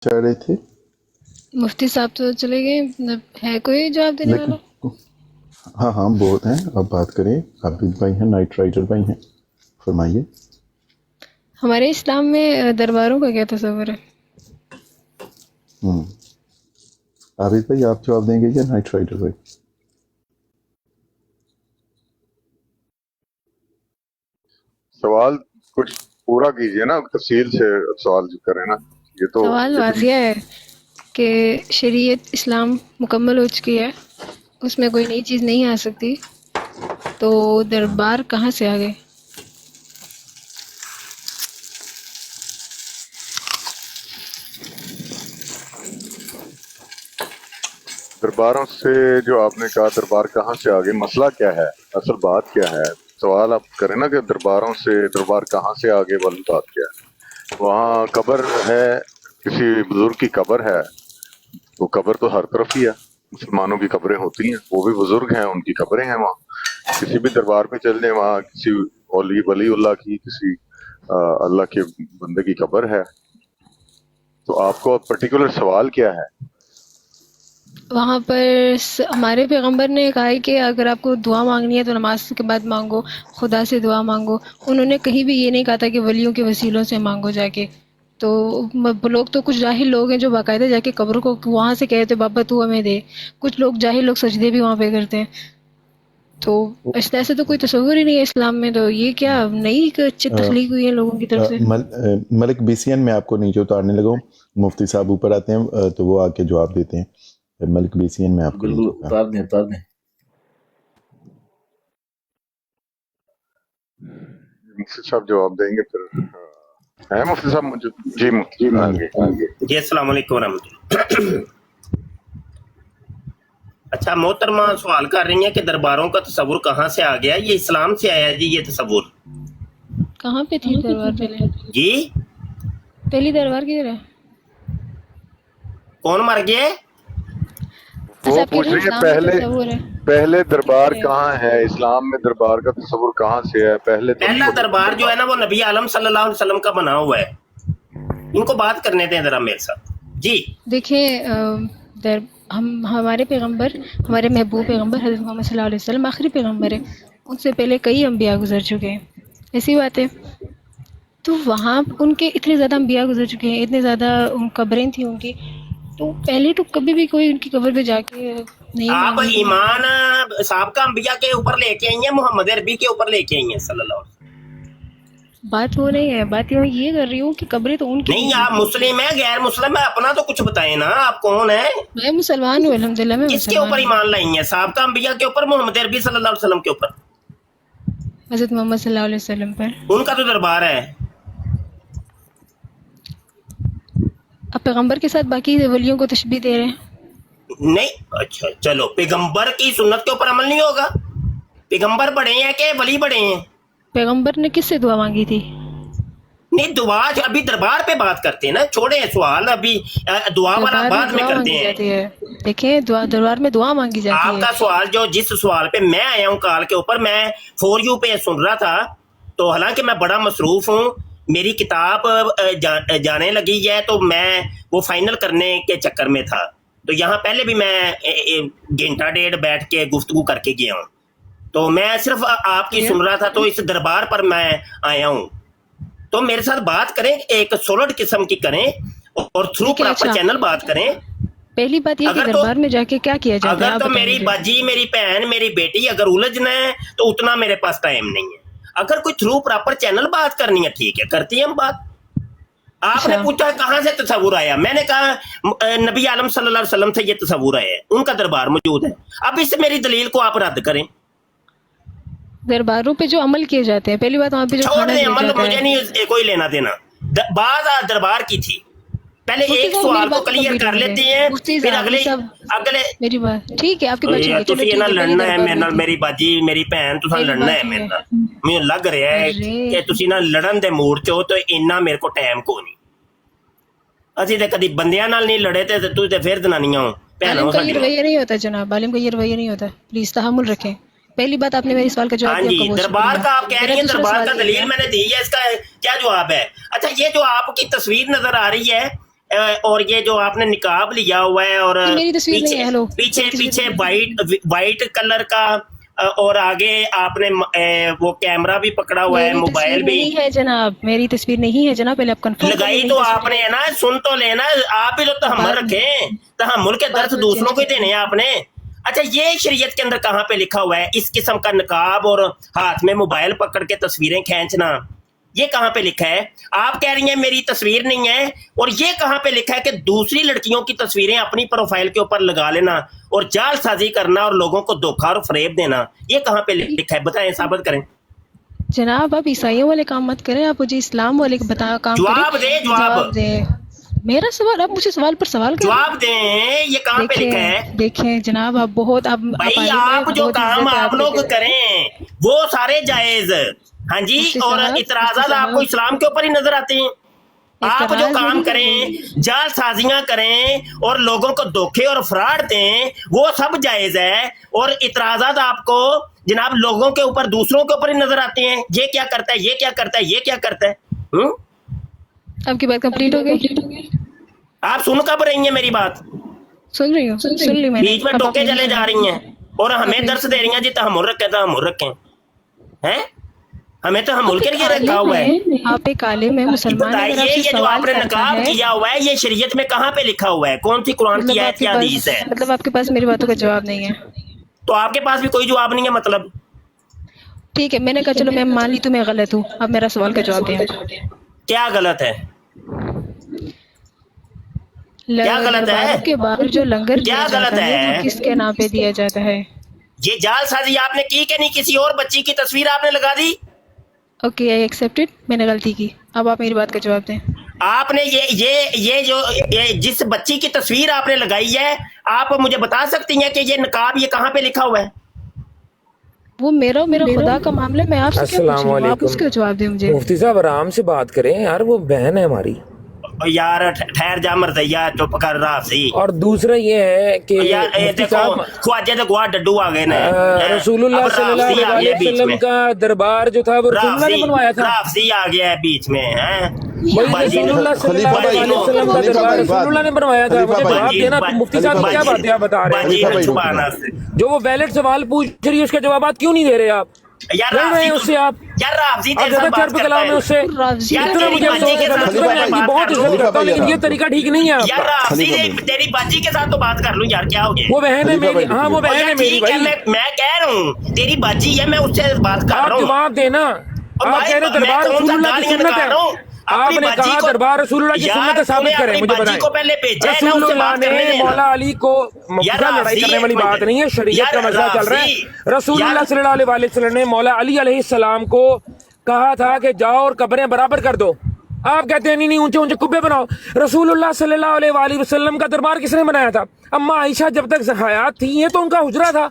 चाह रहे थे। مفتی صاحب تو چلے گئے، ہے کوئی جواب دینے لیکن والا؟ ہاں ہاں بہت ہیں، آپ بات کریں، عابد بھائی ہیں، نائٹ رائڈر بھائی ہیں، فرمائیے۔ ہمارے اسلام میں درباروں کا کیا تصور ہے؟ عابد بھائی آپ جواب دیں گے یا نائٹ رائڈر بھائی؟ سوال کچھ پورا کیجئے نا، تفصیل سے سوال جو کریں نا، یہ تو سوال واضح ہے کہ شریعت اسلام مکمل ہو چکی ہے، اس میں کوئی نئی چیز نہیں آ سکتی، تو دربار کہاں سے آ گئے؟ درباروں سے جو آپ نے کہا دربار کہاں سے آگے، مسئلہ کیا ہے، اصل بات کیا ہے؟ سوال آپ کریں نا کہ درباروں سے دربار کہاں سے آگے والی بات کیا ہے؟ وہاں قبر ہے، کسی بزرگ کی قبر ہے، وہ قبر تو ہر طرف ہی ہے، مسلمانوں کی قبریں ہوتی ہیں، وہ بھی بزرگ ہیں، ان کی قبریں ہیں وہاں، کسی بھی دربار میں چل جائیں وہاں کسی ولی اللہ کی، کسی اللہ کے بندے کی قبر ہے۔ تو آپ کو پرٹیکولر سوال کیا ہے؟ وہاں پر ہمارے پیغمبر نے کہا ہے کہ اگر آپ کو دعا مانگنی ہے تو نماز کے بعد مانگو، خدا سے دعا مانگو۔ انہوں نے کہیں بھی یہ نہیں کہا تھا کہ ولیوں کے وسیلوں سے مانگو جا کے۔ تو لوگ تو کچھ جاہل لوگ ہیں جو باقاعدہ جا کے قبر کو وہاں سے کہتے بابا تو ہمیں دے، کچھ لوگ جاہل لوگ سجدے بھی وہاں پہ کرتے ہیں۔ تو ایسے تو کوئی تصور ہی نہیں ہے اسلام میں، تو یہ کیا نئی تخلیق ہوئی ہے لوگوں کی طرف سے؟ ملک BCN میں آپ کو نیچے اتارنے لگا ہوں، مفتی صاحب اوپر آتے ہیں تو وہ آ کے جواب دیتے ہیں۔ ملک BCN میں آپ کو بالکل نیچے اتار دیں اتار دیں۔ مفتی صاحب جواب دیں گے پھر ہے مفتی صاحب؟ جی آگے۔ جی السلام علیکم ورحمۃ اللہ۔ اچھا محترمہ سوال کر رہی ہیں کہ درباروں کا تصور کہاں سے آ گیا؟ یہ اسلام سے آیا جی یہ تصور۔ کہاں پہ تھی دربار پہلے؟ جی پہلی دربار کدھر ہے؟ کون مر گیا؟ وہ اچھا آپ کہہ پوچھ رہے ہیں رہی ہیں اسلام میں تصور ہے پہلے دربار کہ کہاں ہے، اسلام میں دربار کا تصور کہاں سے ہے؟ پہلے تو نہیں پہلا ہوتا دربار جو ہے نا وہ نبی عالم صلی اللہ علیہ وسلم کا بنا ہوا ہے۔ ان کو بات کرنے دیں ذرا میرے ساتھ۔ جی دیکھیں ہمارے پیغمبر، ہمارے محبوب پیغمبر حضرت محمد صلی اللہ علیہ وسلم آخری پیغمبر ہیں، ان سے پہلے کئی انبیاء گزر چکے ہیں، ایسی بات ہے۔ تو وہاں ان کے اتنے زیادہ انبیاء گزر چکے ہیں، اتنے زیادہ قبریں تھیں ان کی، تو پہلے تو کبھی بھی کوئی ان کی قبر پہ جا کے نہیں آپ مانگی۔ ایمان سابقہ انبیاء کے اوپر لے کے آئی ہیں، محمد عربی کے اوپر لے کے آئی ہیں صلی اللہ علیہ وسلم۔ بات وہ نہیں ہے، بات میں یہ کر رہی ہوں کہ قبریں تو ان کی نہیں تھیں۔ آپ مسلم ہیں غیر مسلم ہے، اپنا تو کچھ بتائیں نا، آپ کون ہیں؟ میں مسلمان ہوں، الحمدللہ میں کس کے اوپر مسلمان ہوں، ایمان لائی ہیں؟ سابقہ انبیاء کے اوپر، محمد عربی صلی اللہ علیہ وسلم کے اوپر؟ حضرت محمد صلی اللہ علیہ وسلم پر۔ ان کا تو دربار ہے۔ اب پیغمبر کے ساتھ باقی ولیوں کو تشبیہ دے رہے ہیں۔ نہیں اچھا چلو، پیغمبر کی سنت کے اوپر عمل نہیں ہوگا؟ پیغمبر بڑے ہیں کہ ولی بڑے ہیں؟ پیغمبر نے کس سے دعا مانگی تھی؟ نہیں دعا ابھی دربار پہ بات کرتے ہیں نا، چھوڑیں سوال، ابھی دعا والا دربار بعد میں دعا کرتے مانگی ہیں۔ جاتی ہے، دیکھیں دربار میں دعا مانگی جاتی آپ ہے۔ کا سوال جو جس سوال پہ میں آیا ہوں کال کے اوپر، میں فور یو پہ سن رہا تھا، تو حالانکہ میں بڑا مصروف ہوں، میری کتاب جانے لگی ہے، تو میں وہ فائنل کرنے کے چکر میں تھا، تو یہاں پہلے بھی میں گھنٹہ ڈیڑھ بیٹھ کے گفتگو کر کے گیا ہوں، تو میں صرف آپ کی سن رہا تھا، تو اس دربار پر میں آیا ہوں، تو میرے ساتھ بات کریں، ایک سولڈ قسم کی کریں اور تھرو ٹھیک ہے، پراپر اچھا چینل بات کریں۔ پہلی بات یہ کہ اگر تو دربار میں جا کے کیا کیا جاتا ہے اگر آپ تو بتائیں میری مجھے۔ باجی، میری بہن، میری بیٹی اگر الجھنا ہے تو اتنا میرے پاس ٹائم نہیں ہے، اگر کوئی تھرو پراپر چینل بات کرنی ہے ٹھیک ہے، کرتی ہیں ہم بات۔ آپ نے اچھا پوچھا کہاں سے تصور آیا، میں نے کہا نبی عالم صلی اللہ علیہ وسلم سے یہ تصور آیا ہے، ان کا دربار موجود ہے۔ اب اس سے میری دلیل کو آپ رد کریں، درباروں پہ جو عمل کیے جاتے ہیں، پہلی بات وہاں پہ جو چھوڑ کھانا دیں دیا عمل، جاتا مجھے ہے۔ نہیں کوئی لینا دینا، بعض دربار کی تھی، پہلے مفتی ایک صاحب میری سوال کو بات کلیئر کمپلیٹ کر ہونے دیں، لیتے ہیں، مفتی پھر صاحب اگلے میری بات ٹھیک ہے، آپ کی بات ٹھیک ہے، چلو تسی ٹھیک نہ ہے، پہلی لڑنا ہے دربار میرے میں نال، تھی، میری باجی میری بہن، تساں پہلی لڑنا ہے بات یہ میرے ہے۔ نال، مجھے لگ رہا ہے ارے کہ تسی نہ لڑن دے موڈ چ ہو، تو اتنا میرے کو ٹائم کو نہیں، اسی تے کدی بندیاں نال نہیں لڑے تے تو تے پھر جنانیاں ہو، بہناں عالم ہو کا یہ ساڈیاں۔ رویہ نہیں ہوتا جناب، عالم کا یہ رویہ نہیں ہوتا، پلیز تحمل رکھیں۔ پہلی بات آپ نے میری سوال کا جواب ہاں دیا، آپ جی، کا بہت دربار شکریہ۔ کا آپ کہہ میرا رہی ہیں، دوسرا دربار سوال کا یہ دلیل ہے، میں نے دی ہے، اس کا کیا جواب ہے؟ اچھا یہ جو آپ کی تصویر نظر آ رہی ہے، اور یہ جو آپ نے نقاب لیا ہوا ہے اور یہ میری تصویر نہیں ہے، ہیلو، پیچھے میری تصویر پیچھے وائٹ کلر کا اور آگے آپ نے وہ کیمرہ بھی پکڑا ہوا ہے، میری موبائل تصویر بھی نہیں ہے جناب، میری تصویر نہیں ہے جناب، پہلے آپ کنفرم لگائی تو آپ نے ہے نا، سن تو لینا، آپ بھی تو تحمل رکھیں، تحمل کے درس دوسروں کو ہی دینے ہیں آپ نے۔ اچھا یہ شریعت کے اندر کہاں پہ لکھا ہوا ہے اس قسم کا نقاب اور ہاتھ میں موبائل پکڑ کے تصویریں کھینچنا؟ یہ کہاں پہ لکھا ہے؟ آپ کہہ رہی ہیں میری تصویر نہیں ہے، اور یہ کہاں پہ لکھا ہے کہ دوسری لڑکیوں کی تصویریں اپنی پروفائل کے اوپر لگا لینا اور جال سازی کرنا اور لوگوں کو دھوکہ اور فریب دینا؟ یہ کہاں پہ لکھا ہے؟ بتائیں، ثابت کریں۔ جناب آپ عیسائیوں والے کام مت کریں، آپ مجھے اسلام والے کام کریں۔ جواب دے، جواب دیں میرا سوال، آپ مجھے سوال پر سوال کریں۔ جواب دیں، یہ کہاں پہ لکھا ہے؟ دیکھیں جناب، آپ بہت بھائی آپ جو کام آپ لوگ کریں وہ سارے جائز، ہاں جی، اور اعتراضات آپ کو اسلام کے اوپر ہی نظر آتے ہیں۔ آپ جو کام کریں، جال سازیاں کریں اور لوگوں کو دھوکے اور فراڈ دیں، وہ سب جائز ہے، اور اعتراضات آپ کو جناب لوگوں کے اوپر، دوسروں کے اوپر ہی نظر آتے ہیں، یہ کیا کرتا ہے، یہ کیا کرتا ہے، یہ کیا کرتا ہے۔ آپ کی بات کمپلیٹ ہو گئی؟ آپ سن کب رہی ہیں میری بات؟ سن رہی ہوں، سن لی میں نے۔ بیچ میں ٹوکے چلے جا رہی ہیں اور ہمیں درس دے رہی ہیں جی تحمل رکھیں، تحمل رکھیں، ہیں ہمیں تو ہم کے لیے رکھا ہوا ہے۔ آپ ایک عالم ہے، مسلمان ہے، اگر آپ بتائیے سے یہ جو سوال آپ نے کرتا نقاب ہے، کیا ہوا ہے یہ شریعت میں کہاں پہ لکھا ہوا ہے؟ کون سی قرآن کی آیت یا حدیث ہے؟ مطلب آپ کے پاس میری باتوں کا جواب نہیں ہے؟ تو آپ کے پاس بھی کوئی جواب نہیں ہے مطلب؟ ٹھیک ہے، میں نے کہا چلو میں مان لی تو میں غلط ہوں، اب میرا سوال کا جواب دیں۔ کیا غلط ہے؟ کیا غلط ہے؟ درباروں کے باہر جو لنگر کیا دیا غلط جاتا ہے ہے؟ وہ کس کے نام پہ دیا جاتا ہے؟ یہ جال سازی آپ نے کی کہ نہیں؟ کسی اور بچی کی تصویر آپ نے لگا دی؟ اوکے، آئی ایکسیپٹڈ، میں نے غلطی کی، اب آپ میری بات کا جواب دیں۔ آپ نے یہ جس بچی کی تصویر آپ نے لگائی ہے، آپ مجھے بتا سکتی ہیں کہ یہ نقاب یہ کہاں پہ لکھا ہوا ہے؟ وہ میرا خدا کا معاملہ ہے، میں آپ سے کیا پوچھ رہی ہوں، آپ اس کا جواب دیں مجھے۔ مفتی صاحب آرام سے بات کریں یار، وہ بہن ہے ہماری۔ یار ٹھہر جا مرضیہ، چپ کر رہا سی۔ اور دوسرا یہ ہے کہ یار مفتی دیکھو صاحب خواجہ تو گوا ڈڈو آ گئے نا، رسول اللہ صلی اللہ علیہ وسلم کا دربار جو تھا وہ رسول اللہ نے بنوایا تھا۔ رافضی آ گیا ہے بیچ میں، رسول اللہ صلی اللہ علیہ وسلم کا دربار رسول اللہ نے بنوایا تھا۔ مجھے جواب دینا، مفتی صاحب کیا باتیں آپ بتا رہے ہیں؟ جو وہ ویلڈ سوال پوچھ رہی ہے اس کے جوابات کیوں نہیں دے رہے آپ؟ لڑ رہے ہیں اس سے آپ زیادہ چرب کلام ہے اس سے اتنا مجھے افسوس ہے، میں بہت عزت کرتا ہوں لیکن یہ طریقہ ٹھیک نہیں ہے آپ کا۔ تیری باجی کے ساتھ تو بات کر لوں یار، کیا ہو گیا؟ وہ بہن ہے میری، ہاں وہ بہن ہے میری بھائی، میں کہہ رہا ہوں تیری باجی ہے، میں اس سے بات کر رہا آپ ہوں۔ جواب دینا۔ آپ کہہ رہے دربار رسول اللہ کی سنت ہے، آپ نے کہا دربار رسول اللہ کی سنت ہے، ثابت کریں مجھے بتائیں۔ رسول اللہ نے مولا علی کو لڑائی کرنے والی بات نہیں ہے، شریعت کا مسئلہ چل رہا ہے۔ رسول اللہ صلی اللہ علیہ وسلم نے مولا علی علیہ السلام کو کہا تھا کہ جاؤ اور قبریں برابر کر دو، آپ کہتے ہیں نہیں اونچے اونچے قبے بناؤ۔ رسول اللہ صلی اللہ علیہ وسلم کا دربار کس نے بنایا تھا؟ اما عائشہ جب تک حیات تھی یہ تو ان کا حجرہ تھا۔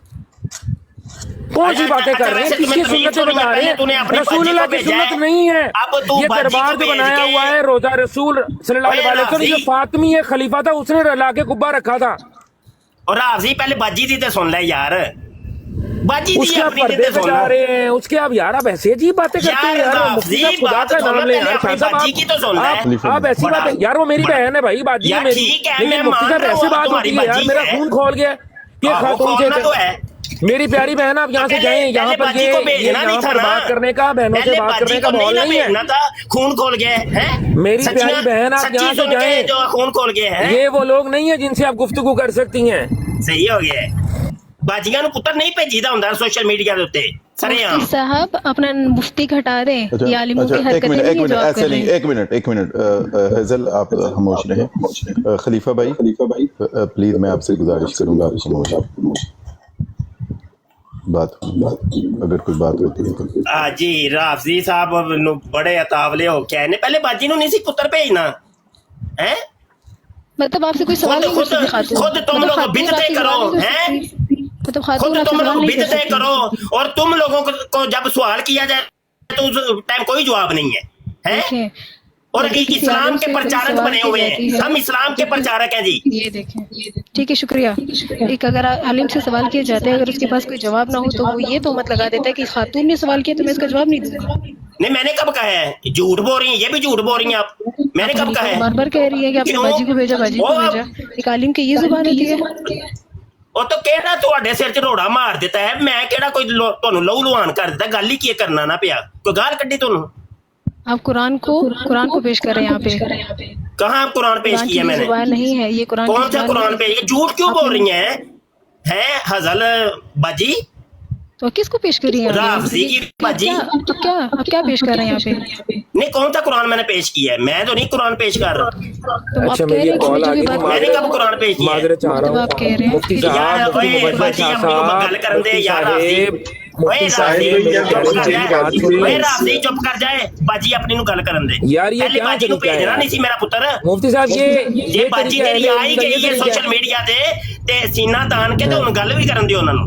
کون سی باتیں کر رہے ہیں؟ کس کی سنتیں بتا رہے ہیں؟ رسول اللہ کی سنت نہیں ہے یہ دربار جو بنایا ہوا ہے۔ روزہ رسول صلی اللہ علیہ وسلم جو فاطمی ایک خلیفہ تھا اس نے لا کے قبہ رکھا تھا۔ اور رافضی پہلے باجی دی تے سن لے یار، باجی اس کے آپ پردے پہ جا رہے ہیں، اس کے آپ یار آپ ایسی عجیب باتیں کرتے ہیں یار۔ مفتی صاحب خدا کا نام لیں یار، خان صاحب آپ ایسی باتیں یار، وہ میری بہن ہے بھائی، باجی ہے میری، لیکن مفتی صاحب ایسی بات ہوتی ہے یار، میرا خون کھول گیا یہ خاتون سے۔ میری پیاری بہن آپ یہاں سے جائیں، یہاں پر یہاں پر بات کرنے کا، بہنوں سے بات کرنے کا ماحول نہیں ہے۔ خون کھول گیا ہے میری پیاری بہن آپ یہاں سے جائیں، جو خون کھول گیا ہے، یہ وہ لوگ نہیں ہیں جن سے آپ گفتگو کر سکتی ہیں۔ صحیح ہو گیا ہے، باجیاں نو پتر نہیں بھیجیدا ہوندا سوشل میڈیا دے اوتے سرے عام۔ مفتی صاحب اپنا مفتی گھٹا دیں، یہ عالموں کی حرکتیں نہیں جواب کر رہے ہیں۔ ایک منٹ حیضل آپ خاموش رہیں۔ خلیفہ بھائی پلیز میں آپ سے گزارش کروں گا آپ خاموش بات اگر کوئی بات ہوتی ہے تو۔ جی رافضی صاحب نو بڑے اتاولے ہو کے آئے نے، پہلے باجی نو نہیں سی پتر بھیجنا ہے؟ مطلب آپ سے کوئی سوال نہیں کر سکتی خاتون، خود تم لوگ بدعتیں کرو ہیں، مطلب خود خاتون آپ سے تم سوال لوگ نہیں کر بدعتیں سکتی۔ کرو، اور تم لوگوں کو جب سوال کیا جائے تو اس ٹائم کوئی جواب نہیں ہے ہیں؟ دیکھیں اور اسلام کے پرچارک بنے ہوئے ہیں، ہم اسلام کے پرچارک ہیں جی۔ یہ دیکھیں، ٹھیک ہے شکریہ۔ ایک اگر عالم سے سوال کیا جاتا ہے، اگر اس کے پاس کوئی جواب نہ ہو تو وہ یہ تہمت لگا دیتا ہے کہ خاتون نے سوال کیا تو میں اس کا جواب نہیں دوں گا۔ नहीं मैंने कब कहा है? झूठ बोल रही हैं, ये भी झूठ बोल रही हैं आप। मैंने कब कहा है? बार बार कह रही है कि आपने क्यों? बाजी को भेजा, बाजी को वो भेजा। एक आलिम की ये जुबान होती है। ਉਹ ਤਾਂ ਕਿਹੜਾ ਤੁਹਾਡੇ ਸਿਰ 'ਚ ਰੋੜਾ ਮਾਰ ਦਿੱਤਾ ਹੈ? ਮੈਂ ਕਿਹੜਾ ਕੋਈ ਤੁਹਾਨੂੰ ਲਹੂ ਲੁਹਾਨ ਕਰ ਦਿੱਤਾ? ਗੱਲ ਹੀ ਕੀ ਕਰਨਾ ਨਾ ਪਿਆ, ਕੋਈ ਗਾਲ ਕੱਢੀ ਤੁਹਾਨੂੰ? आप कुरान को पेश कर रहे हैं यहाँ पे। कहाँ कुरान पेश कुरान किया की मैंने? जुबान नहीं है ये, कुरान कौन की सा जुबान कुरान नहीं पेश? ये झूठ क्यों बोल रही हैं हजल बाजी? तो किसको पेश कर रही हैं? राफजी की बाजी। आप क्या पेश कर रहे हैं यहाँ पे? नहीं कौन सा कुरान मैंने पेश किया है? मैं तो नहीं कुरान पेश कर रहा। तुम आप अच्छा, कह मेरी रहे हैं कि कॉल मुझे आ भी गई, बात मैंने कब कुरान पेश किया है? माजरत चाह रहा मतलब आप कह रहे हूँ हैं मुफ्ती कि यार साहब, ओए मुफ्ती बाजी शाह अपनी को गल करन दे यार राफजी। ओए मुफ्ती साहब राफजी मेरी चुप कर मेरी जाए, बात सुन ओए लो। राफजी चुप कर जाए, बाजी अपनी नु गल करन दे। यार ये पहले क्या बाजी नु तरीका है भेजना यार? नहीं सी मेरा पुत्र। मुफ्ती साहब ये बाजी तरीका है, ਜਿਹੜੀ ਆਈ ਗਈ ਹੈ तरीका है। ਸੋਸ਼ਲ ਮੀਡੀਆ ਤੇ ਸੀਨਾ ਤਾਨ ਕੇ ਤੇ ਹੁਣ ਗੱਲ ਵੀ ਕਰਨ ਦਿਓ ਉਹਨਾਂ ਨੂੰ।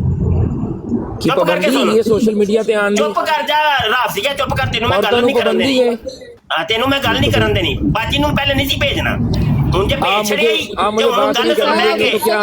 की चुप करके पाबंदी सुनो। ये सोशल मीडिया ਤੇ ਆਉਣ ਦੀ ਚੁੱਪ ਕਰ ਜਾ ਰਾਫਜ਼ੀਆ, ਚੁੱਪ ਕਰ, ਤੈਨੂੰ ਮੈਂ ਔਰਤਾਂ ਗੱਲ ਨੂੰ ਨਹੀਂ ਕਰਨ ਪਾਬੰਦੀ ਦੇਣੀ। ਹੈ। ਹਾਂ ਤੈਨੂੰ ਮੈਂ ਗੱਲ ਨਹੀਂ ਕਰਨ ਦੇਣੀ। ਬਾਜੀ ਨੂੰ ਪਹਿਲੇ ਨਹੀਂ ਸੀ ਭੇਜਣਾ, ਹੁਣ ਜੇ ਭੇਜ ਛੜਿਆ ਹੀ आप मुझे बात नहीं करने देंगे तो क्या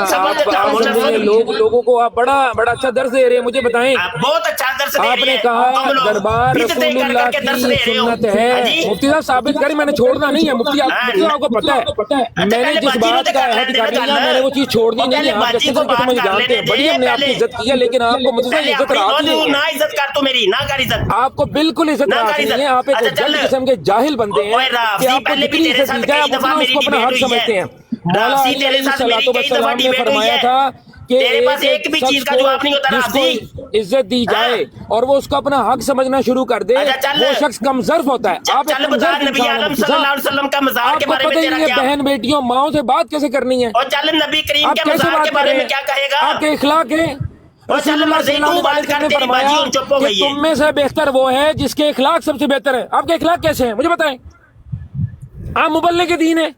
आप समझेंगे लोगों को आप बड़ा अच्छा दर्ज दे रहे हैं? मुझे बताएं, बहुत अच्छा दर्श दे रहे आपने हैं कहा तुम लोग, दरबार बिदअतें कर रसूलुल्लाह करके दर्श की दे रहे हो। सुन्नत है। हाँ जी? मुफ्ती साहब साबित करें, मैंने छोड़ना नहीं है। मुफ्ती आपको पता है मैंने पहले जिस बाजी बात तो का कर अहद लेने कर लिया देना, मैंने वो चीज छोड़नी नहीं पहले है। आप बाजी जैसे को को समझ बात कर जानते हैं, लेने बड़ी दे, हमने आपकी पहले- इज्जत की है, लेकिन आपको मुझसे पहले इज्जत अपनी रात नहीं ना है। इज्जत कर, तू मेरी ना कर इज्जत। आपको बिल्कुल इज्जत ना रात कर नहीं इज्जत। है। आप एक अच्छा, जल्द चल। किस्म के जाहिल बनते ओए हैं राफजी, कि आपको पहले भी जितनी तेरे इज्जत साथ दी जाए कई आप दफा उतना मेरी उसको अपना डिबेट हक हुई समझते है। हैं। मौला राफजी, अली तेरे साथ मेरी कई दफा ने डिबेट हुई फरमाया है। था कि तेरे पास एक भी शख्स चीज का को जवाब नहीं होता जिसको राफजी। इज्जत दी जाए और वो उसको अपना हक समझना शुरू कर दे, अच्छा, चल। वो शख्स कमजर्फ होता है। आप एक चल बता कमजोर नबी इंसान आलम हो। सल्लल्लाहु अलैहि वसल्लम का मज़ार के आपको बारे में पता ही तेरा नहीं है क्या? बहन बेटियों माओ से बात कैसे करनी है? और चल नबी करीम आप के कैसे मज़ार बात के बारे करें? में क्या कहेगा? आपके इखलाक है। और चल रसूलुल्लाह मर्ज़ी, तू सल्लल्लाहु बात अलैहि कर, वसल्लम ने तेरी फरमाया बाजी चुप हो कि गई है। तुम में से बेहतर वो है जिसके इखलाक सबसे बेहतर है। आपके इखलाक कैसे हैं मुझे बताएं? आप मुबल्लिग के दीन है,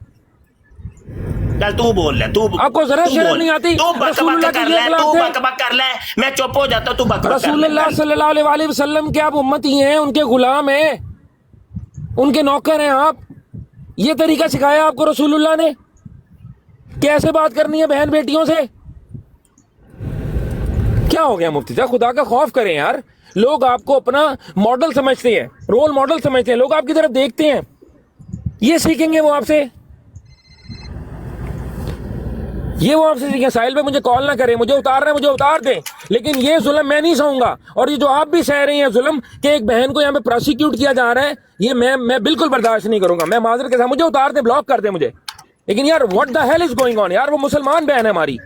चल तू बोल ले, तू आपको जरा तू शर्म बोल। नहीं आती? तू बकबक रसूलुल्लाह कर के ले, ये तू अखलाक थे? बकबक कर ले, मैं चुप हो जाता, तू बकबक कर रसूलुल्लाह ले। सल्लल्लाहु अलैहि वसल्लम के आप उम्मती हैं, उनके गुलाम हैं, उनके नौकर हैं आप। ये तरीका सिखाया आपको रसूलुल्लाह ने कैसे बात करनी है बहन बेटियों से? क्या हो गया मुफ्ती साहब? खुदा का खौफ करें यार। लोग आपको अपना मॉडल समझते हैं, रोल मॉडल समझते हैं, लोग आपकी तरफ देखते हैं, ये सीखेंगे वो आपसे, ये वो आपसे सीखें। साहिल भाई मुझे कॉल ना करें, मुझे उतार रहे हैं मुझे उतार दें, लेकिन ये जुल्म मैं नहीं सहूंगा। और ये जो आप भी सह रहे हैं जुल्म कि एक बहन को यहाँ पे प्रोसिक्यूट किया जा रहा है, ये मैं बिल्कुल बर्दाश्त नहीं करूंगा। मैं माजरत के साथ, मुझे उतार दें, ब्लॉक कर दें मुझे, लेकिन यार what the hell is going on यार? वो मुसलमान बहन है हमारी।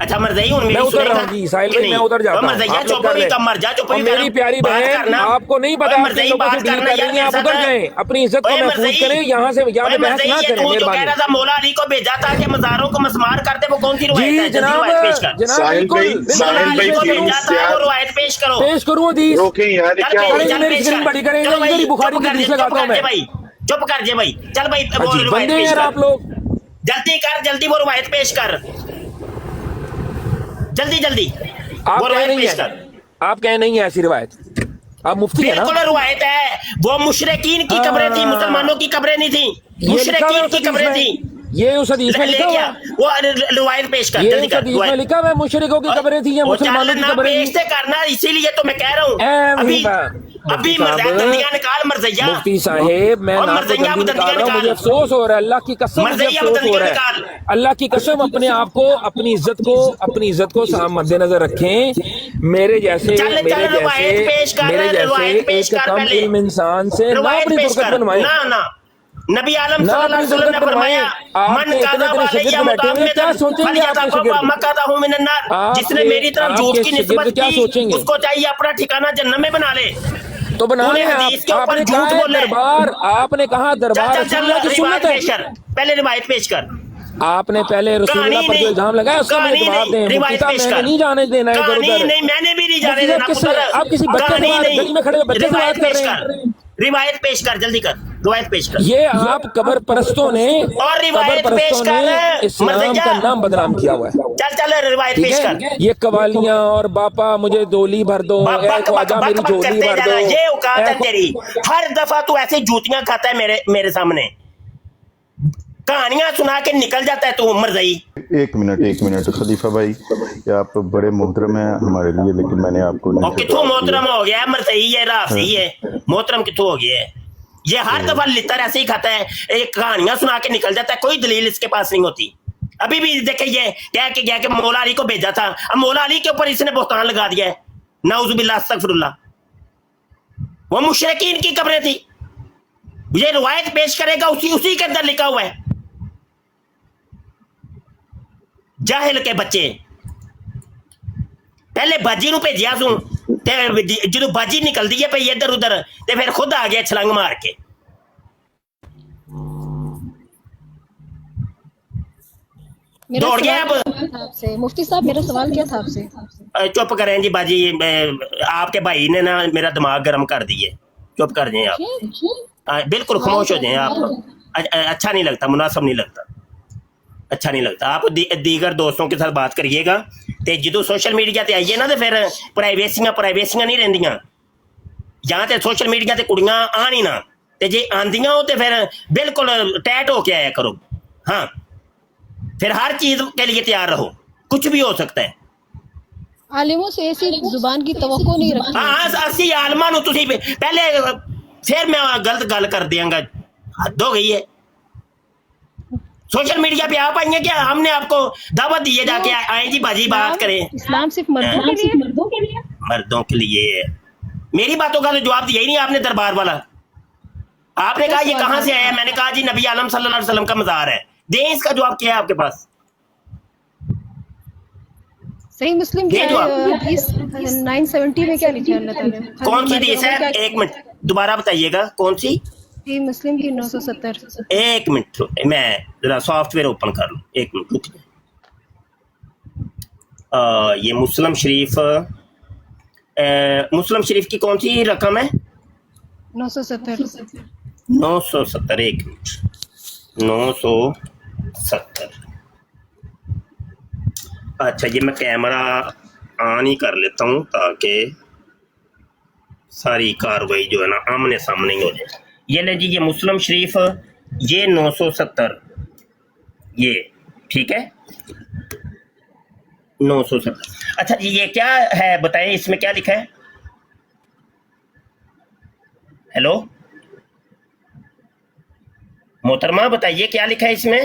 अच्छा मरज़ई हूं मैं उतर रहा हूँ जी साहिल भाई, मैं उतर जाता हूँ। मरज़ैया आप लोग चुप कर हुई लें। कब मर जा, चुप हुई और मेरी प्यारी बहन, आपको नहीं पता आप किन लोगों से डील कर रही हैं, आप उधर जाएं, अपनी इज्जत को महफूज करें, यहाँ से यहाँ पे बहस ना करें तू जो कह रहा मेहरबानी। था मौला अली को भेजा था कि मज़ारों को मस्मार करते, वो कौन सी रिवायत जी है? जल्दी जनाब, रिवायत पेश कर। जनाब साहिल बिल्कुल भाई, बिल्कुल मौला साहिल अली भाई, को प्लीज भेजा था, यार। वो रिवायत पेश करो। पेश करूँ हदीस? रोकें यार, चल क्या हो पेश, रहा चल है? मेरी पेश स्क्रीन कर। बड़ी करें, चलो इधर ही भाई, बुखारी चुप की कर हदीस जे, लगाता हूं चुप कर जे मैं। भाई, चुप कर जे भाई, चल भाई वो अजीब रिवायत बंदे हैं पेश यार कर। आप लोग। जल्दी कर, जल्दी वो रिवायत पेश कर, जल्दी जल्दी आप वो कह रिवायत नहीं पेश है, कर। आप कह नहीं है ऐसी रिवायत? आप मुफ्ती है ना? बिल्कुल रिवायत है, वो मुशरिकीन की कब्रें थी, मुसलमानों की कब्रें नहीं थी, ये लिखा हुआ है मुशरिकीन उस की हदीस कब्रें में? थी। ये उस हदीस में ले लिखा हुआ लिया, है? वो रिवायत पेश कर, ये जल्दी उस कर हदीस में रिवायत। लिखा हुआ है मुशरिकों की कब्रें थी या वो मुसलमानों की चल ना कब्रें पेश थी? से करना, इसीलिए तो मैं कह रहा हूँ। अभी अभी दंदियां निकाल मरज़ैया। मुफ्ती साहेब मैं और ना तो मरज़ैया जल्दी दंदियां निकाल रहा हूँ, मुझे निकाल। अफसोस हो रहा है, अल्लाह की कसम मुझे मरज़ैया अफसोस हो दंदियां रहा निकाल। है। अल्लाह की कसम अपने आप को, अपनी इज्जत को मद्देनजर रखें। मेरे जैसे चल, रिवायत पेश कर, मेरे रिवायत पेश जैसे एक कर कम पहले। इल्म इंसान से ना रिवायत अपनी पेश दुर्गत कर। बनवाएं, ना ना, नबी आलम ना सल्लल्लाहु अपनी अलैहि वसल्लम दुर्गत ने फरमाया, बनवाएं। मन आपके काज़ा इतने वालिया शागिर्द बैठे हुए हैं, क्या सोचेंगे आपके शागिर्द? मकादा हूं मिनन नार, जिसने आपके- मेरी तरफ झूठ आपके की शागिर्द निस्बत क्या की, सोचेंगे? उसको चाहिए अपना ठिकाना जन्नत में बना ले। तो बना तूने लें हदीस के ऊपर आपने झूठ कहा है बोला है। दरबार, आपने कहा चल दरबार चल रसूलुल्लाह चल की रिवायत सुन्नत पेश है। कर, पहले रिवायत पेश कर। आपने पहले रसूलुल्लाह पर जो इल्जाम लगाया उसका मुझे जवाब दें। मुफ्ती रिवायत साहब पेश मैंने कर। नहीं जाने देना है इधर कहानी उधर। नहीं, मैंने भी नहीं जाने मुफ्ती देना साहब किससे- पुत्र। आप किसी बच्चे से कहानी बात- नहीं। गली में खड़े हुए बच्चे से रिवायत बात कर पेश रहे हैं। कर, रिवायत पेश कर, जल्दी कर, रिवायत पेश कर। ये आप कबर परस्तों ने और रिवायत पेश कर, इस्लाम मर्ज़ैया। का नाम बदनाम किया हुआ है। चल चल रिवायत ठीक पेश है, कर। ये कवालियां और बापा मुझे डोली भर दो, बक ए बक ख्वाजा बक मेरी बक झोली करते भर जाना, दो, ये औकात है ए तेरी। हर दफा तू ऐसे जूतियां खाता है मेरे सामने, कहानियां सुना के निकल जाता है तू मरज़ई। एक मिनट खलीफा भाई, कि आप बड़े मोहतरम हैं हमारे लिए, लेकिन मैंने आपको और नीचे कितों उतार मोहतरम दिया। हो गया है, मरसई है, राफसी है, मोहतरम कितों हो गया है? ये हर दफा लितर ऐसे ही खाता है, एक कहानियां सुना के निकल जाता है, कोई दलील इसके पास नहीं होती। अभी भी देखे ये कह के गया कि मौला अली को भेजा था, अब मौला अली के ऊपर इसने बोहतान लगा दिया है, नाउजुबिल्लाह अस्तगफिरुल्लाह। वो मुशरिकीन की कब्रें थी, ये रिवायत पेश करेगा, उसी के अंदर लिखा हुआ है। जाहिल के बच्चे पहले बाजी ਨੂੰ ਭੇਜਿਆ ਸੂ ਤੇ ਜਦੋਂ ਬਾਜੀ ਨਿਕਲਦੀ ਹੈ ਪਈ ਇੱਧਰ ਉੱਧਰ ਤੇ ਫਿਰ ਖੁਦ ਆ ਗਿਆ ਛਲੰਗ ਮਾਰ ਕੇ। मेरा दौड़ गया सवाल क्या था आपसे मुफ्ती साहब, मेरा सवाल क्या था आपसे? चुप करें जी बाजी, आपके भाई ने ना मेरा दिमाग गर्म कर दिए, चुप कर जाए आप, बिल्कुल खामोश हो जाए आप। अच्छा नहीं लगता, मुनासिब नहीं लगता, अच्छा नहीं लगता। आप दीगर दोस्तों के साथ बात करिएगा, तो जो सोशल मीडिया ते आइए ना तो फिर प्राइवेसियां नहीं रहिंदियां, ਜਾਂ ਤੇ सोशल मीडिया ते कुड़ियां आन ही ना, ते जे आंदियां हो तो फिर बिल्कुल टैट होके आया करो। हाँ, फिर हर चीज के लिए तैयार रहो, कुछ भी हो सकता है। आलिमों से ऐसी जुबान की तवक्को नहीं रखी। हाँ, अस्सी आलमा नूं तुसीं पहले, फिर मैं गलत गल कर दियांगा, हद हो गई है। सोशल मीडिया पे आप आई हैं क्या? हमने आपको दावत दी है जाके आए जी बाजी बात करें। इस्लाम सिर्फ मर्दों के लिए, मर्दों के लिए। मेरी बातों का तो जवाब दिया ही नहीं आपने, दरबार वाला। आपने कहा ये कहां से आया, मैंने कहा जी नबी आलम सल्लल्लाहु अलैहि वसल्लम का मज़ार है। दें इसका जवाब क्या है आपके पास? सही मुस्लिम ये क्या हदीस 970 में क्या लिखा है अल्लाह ताला ने? कौन सी हदीस है? एक मिनट दोबारा बताइएगा, कौन सी? सही मुस्लिम की 970। एक मिनट, मैं जरा सॉफ्टवेयर ओपन कर लूं, एक मिनट रुक जाए। ये मुस्लिम शरीफ की कौन सी रकम है? 970। 970, एक मिनट, 970। अच्छा, ये मैं कैमरा ऑन ही कर लेता हूँ ताकि सारी कार्रवाई जो है ना आमने सामने ही हो जाए। ये ले जी, ये मुस्लिम शरीफ, ये 970, ये ठीक है 970। अच्छा जी, ये क्या है बताएं, इसमें क्या लिखा है? हेलो मोहतरमा, बताइए क्या लिखा है इसमें?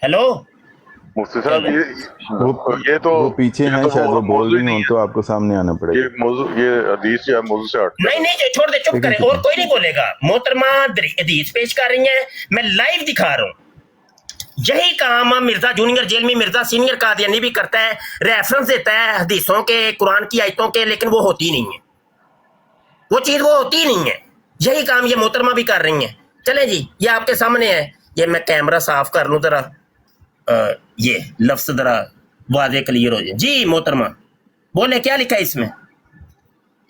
हेलो मुफ्ती साहब, ये तो वो पीछे ये हैं, तो शायद वो बोल मौजूद रही नहीं हो, है। तो आपको सामने आना पड़ेगा। ये हदीस या मौजूद से हट नहीं नहीं, छोड़ दे, चुप करें, और कोई नहीं बोलेगा। मोहतरमा हदीस पेश कर रही हैं, मैं लाइव दिखा रहा हूँ। यही काम मिर्जा जूनियर जेल में मिर्जा सीनियर कादियानी भी करता है, रेफरेंस देता है हदीसों के, कुरान की आयतों के, लेकिन वो होती नहीं है, वो चीज वो होती नहीं है। यही काम ये मोहतरमा भी कर रही हैं। चले जी, ये आपके सामने है, ये मैं कैमरा साफ कर लूं जरा, ये लफ्ज जरा वाज़े क्लियर हो जाए। जी मोहतरमा बोले, क्या लिखा है इसमें?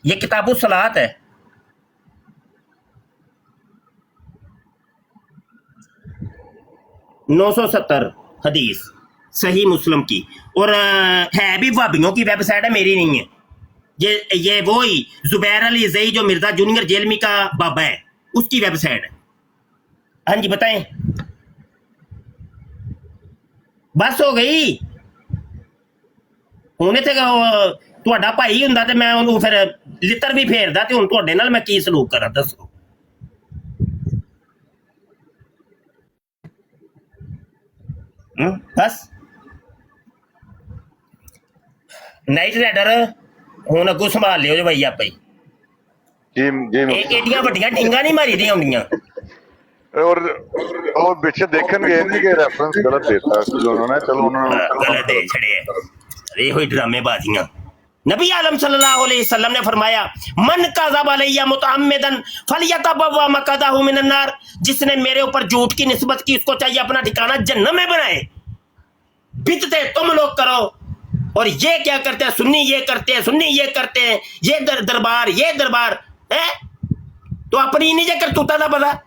ये किताबुल सलात है। नौ 970 हदीस सही मुस्लिम की, और है भी वाबियों की वेबसाइट है, मेरी नहीं है। ये वो ही जुबैर अली ज़ई जो मिर्जा जूनियर जेलमी का बाबा है, उसकी वेबसाइट है। हाँ जी बताएं। बस हो गई, ਹੁਣੇ ਤੇ ਤੁਹਾਡਾ ਭਾਈ ਹੁੰਦਾ ਤੇ ਮੈਂ ਉਹਨੂੰ ਫਿਰ ਲਿੱਤਰ ਵੀ ਫੇਰਦਾ, ਤੇ ਹੁਣ ਤੁਹਾਡੇ ਨਾਲ ਮੈਂ ਕੀ ਸਲੂਕ ਕਰਾਂ ਦੱਸੋ? ਬਸ ਨਾਈਟ ਰਾਈਡਰ ਹੁਣ ਅੱਗੋਂ ਸੰਭਾਲ ਲਿਓ ਜੀ ਭਾਈ ਆਪੇ ਹੀ। ਇਹ ਏਡੀਆਂ ਵੱਡੀਆਂ ਢਿੰਗਾਂ ਨਹੀਂ ਮਾਰੀ ਦੀਆਂ ਹੁੰਦੀਆਂ। और पीछे देखेंगे नहीं कि रेफरेंस गलत देता है उन्होंने, चलो उन्होंने गलत दे छड़े, ये हुई ड्रामेबाजियां। नबी आलम सल्लल्लाहु अलैहि वसल्लम ने फरमाया, मन कज़ब अलैया मुतअम्मिदन फलयतबव्वा मक़अदहु मिनन नार, जिसने मेरे ऊपर झूठ की निस्बत की, उसको चाहिए अपना ठिकाना जन्नत में बनाए। बिदते तुम लोग करो, और ये क्या करते हैं, सुन्नी ये करते हैं, सुन्नी ये करते हैं, ये दरबार ये दरबार है, तो अपनी नहीं जे करतूता दा पता।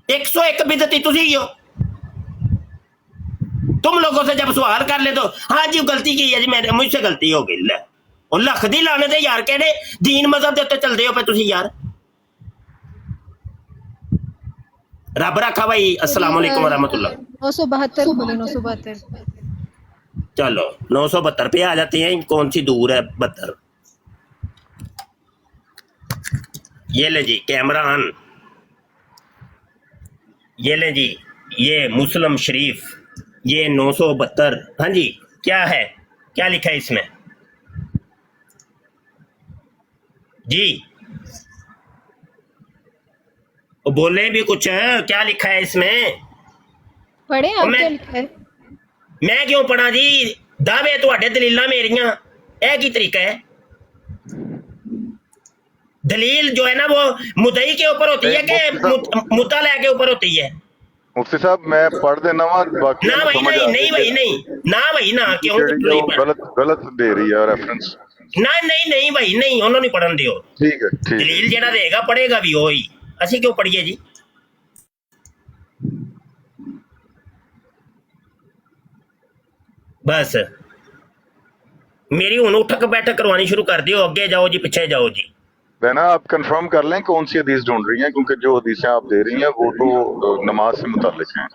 101 बिदती तुसी ही हो। तुम लोगों से जब सवाल कर ले तो हाँ जी गलती की है जी, मैंने मुझसे गलती हो गई। ले और लख दी लाने दे यार, केड़े दीन मजहब दे उत्ते चलदे हो पे तुसी यार। रब रखा भाई, अस्सलाम वालेकुम वरहमतुल्लाह। 972 बोले 972। चलो 972 पे आ जाते हैं, कौन सी दूर है 72। ये ले जी कैमरा ऑन, ये ले जी, ये मुस्लिम शरीफ, ये 972। हाँ जी, क्या है, क्या लिखा है इसमें जी? वो बोले भी कुछ, क्या लिखा है इसमें? पढ़े आप, मैं- क्या लिखा है? मैं क्यों पढ़ा जी? दावे तुहाडे दलीलां मेरियां, यह की तरीका है? दलील जो है ना वो मुद्दई के ऊपर होती है कि मुद्दा के ऊपर होती है? मुफ्ती साहब मैं पढ़ देना वा, बाकी ना भाई समझ नहीं, आ नहीं जाएगी। भाई नहीं, ना भाई ना, क्यों ਜਿਹੜੀ नहीं ਉਹ पढ़- गलत दे रही है रेफरेंस। ना नहीं नहीं भाई नहीं, उन्होंने नहीं पढ़न दियो। ठीक है, ठीक है। दलील जेड़ा देगा पढ़ेगा भी वो ही, ਅਸੀਂ क्यों पढ़िए जी? बस मेरी हुन उठक बैठक करवानी शुरू कर दियो, अगे जाओ जी, पीछे जाओ जी। बहना आप कंफर्म कर लें कौन सी हदीस ढूंढ रही हैं, क्योंकि जो हदीसें आप दे रही हैं वो तो नमाज से मुतालिक हैं।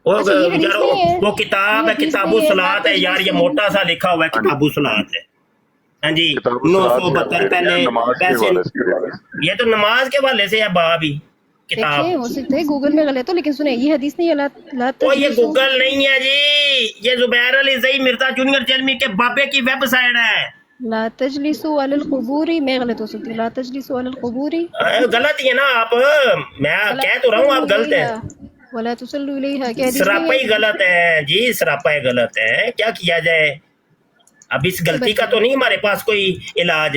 वो अच्छा, ये हदीस यार नहीं है। वो किताब ये है, हदीस किताबु नहीं है, सलात है यार, ये मोटा सा लिखा हुआ है किताबु सलात है। हाँ जी, किताबुल सलात से आप 972 दे रही हैं, पहले नमाज के पैसे, हवाले से। ये तो नमाज के हवाले से है बाब ही किताब। देखे हो सकता है गूगल में गलत हो, लेकिन सुने ये हदीस नहीं है, ला ओ ये गूगल नहीं है जी, ये जुबैर अली ज़ई मिर्जा जूनियर जलमी के बाबे की वेबसाइट है। ला तजलिसु अलल क़ुबूरी, मैं गलत हो सकती हूँ, ला तजलिसु अलल क़ुबूरी। गलत ही है ना आप, मैं कह तो रहा हूँ आप गलत है, वला तुसल्लु इलैहा, क्या हदीस सरापा नहीं ही है? गलत है जी, सरापा ही गलत है, क्या किया जाए? अब इस गलती का तो नहीं हमारे पास कोई इलाज,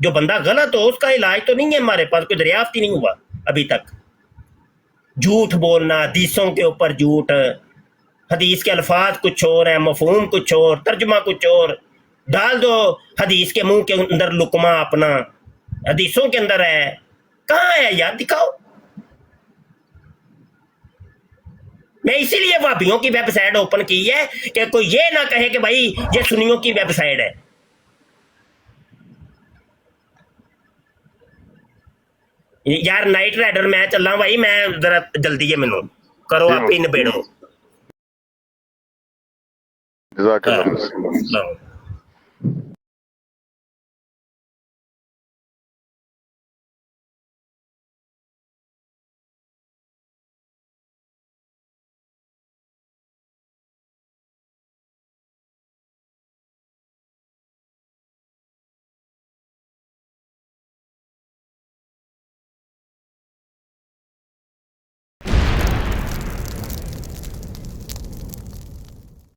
जो बंदा गलत हो उसका इलाज तो नहीं है हमारे पास, कोई दरियाफ्त ही नहीं हुआ अभी तक। झूठ बोलना, हदीसों के ऊपर झूठ, हदीस के अल्फाज कुछ और है, मफहूम कुछ और, तर्जुमा कुछ और, डाल दो हदीस के मुंह के अंदर लुकमा अपना, हदीसों के अंदर है, कहाँ है यार, दिखाओ। मैं इसीलिए वाबियों की वेबसाइट ओपन की है कि कोई ये ना कहे कि भाई ये सुन्नियों की वेबसाइट है। यार नाइट राइडर मैं चलना भाई, मैं जरा जल्दी है, मैनू करो आप ही निबेड़ो। जज़ाकल्लाह। लो।